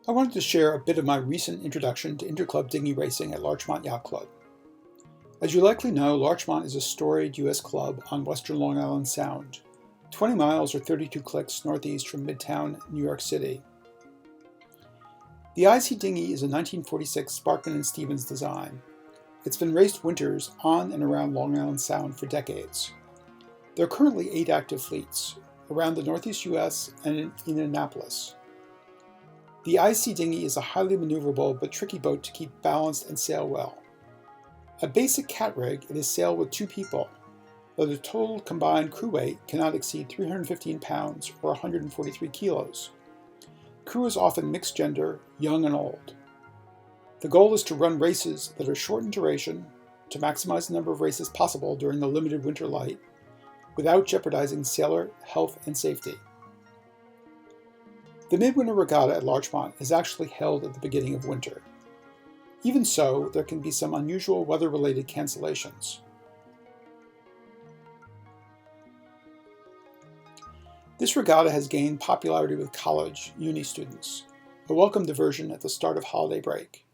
I wanted to share a bit of my recent introduction to InterClub dinghy racing at Larchmont Yacht Club. As you likely know, Larchmont is a storied U.S. club on western Long Island Sound, 20 miles or 32 clicks northeast from Midtown, New York City. The IC Dinghy is a 1946 Sparkman & Stevens design. It's been raced winters on and around Long Island Sound for decades. There are currently 8 active fleets, around the northeast U.S. and in Annapolis. The IC Dinghy is a highly maneuverable but tricky boat to keep balanced and sail well. A basic cat rig, it is sailed with 2 people, though the total combined crew weight cannot exceed 315 pounds or 143 kilos. Crew is often mixed gender, young and old. The goal is to run races that are short in duration, to maximize the number of races possible during the limited winter light, without jeopardizing sailor health and safety. The Midwinter Regatta at Larchmont is actually held at the beginning of winter. Even so, there can be some unusual weather-related cancellations. This regatta has gained popularity with college, uni students, a welcome diversion at the start of holiday break.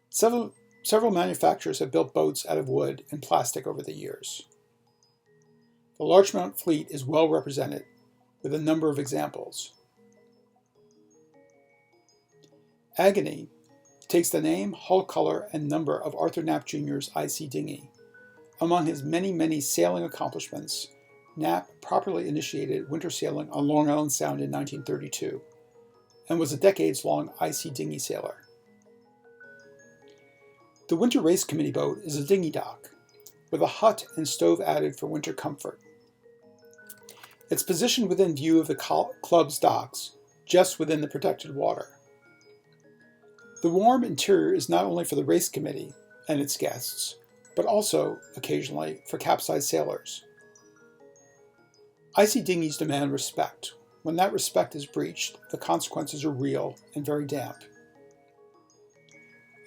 Several manufacturers have built boats out of wood and plastic over the years. The Larchmont fleet is well represented, with a number of examples. Agony takes the name, hull color, and number of Arthur Knapp Jr.'s IC Dinghy. Among his many sailing accomplishments, Knapp properly initiated winter sailing on Long Island Sound in 1932, and was a decades-long IC Dinghy sailor. The Winter Race Committee boat is a dinghy dock, with a hut and stove added for winter comfort. It's positioned within view of the club's docks, just within the protected water. The warm interior is not only for the race committee and its guests, but also, occasionally, for capsized sailors. IC dinghies demand respect. When that respect is breached, the consequences are real and very damp.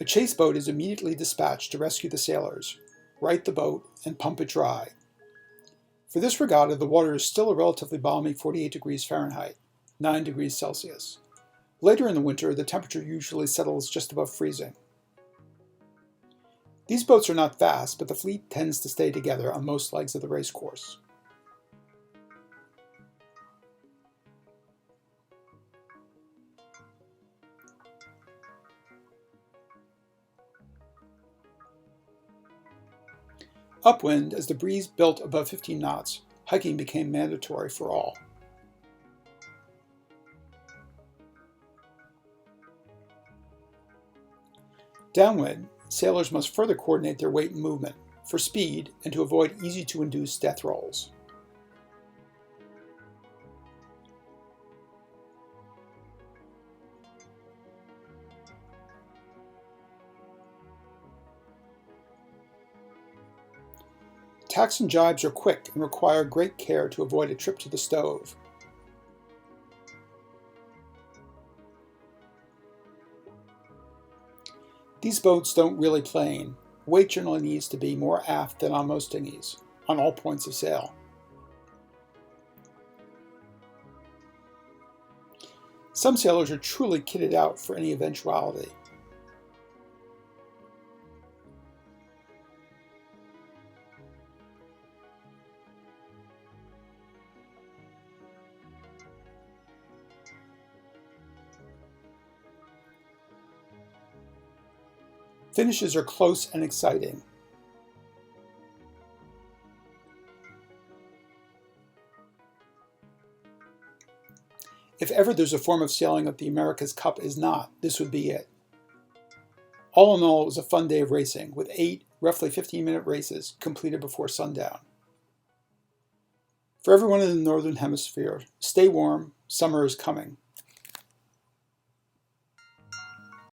A chase boat is immediately dispatched to rescue the sailors, right the boat, and pump it dry. For this regatta, the water is still a relatively balmy 48 degrees Fahrenheit, 9 degrees Celsius. Later in the winter, the temperature usually settles just above freezing. These boats are not fast, but the fleet tends to stay together on most legs of the race course. Upwind, as the breeze built above 15 knots, hiking became mandatory for all. Downwind, sailors must further coordinate their weight and movement for speed and to avoid easy-to-induce death rolls. Tacks and jibes are quick and require great care to avoid a trip to the stove. These boats don't really plane. Weight generally needs to be more aft than on most dinghies, on all points of sail. Some sailors are truly kitted out for any eventuality. Finishes are close and exciting. If ever there's a form of sailing that the America's Cup is not, this would be it. All in all, it was a fun day of racing, with 8 roughly 15-minute races completed before sundown. For everyone in the Northern Hemisphere, stay warm, summer is coming.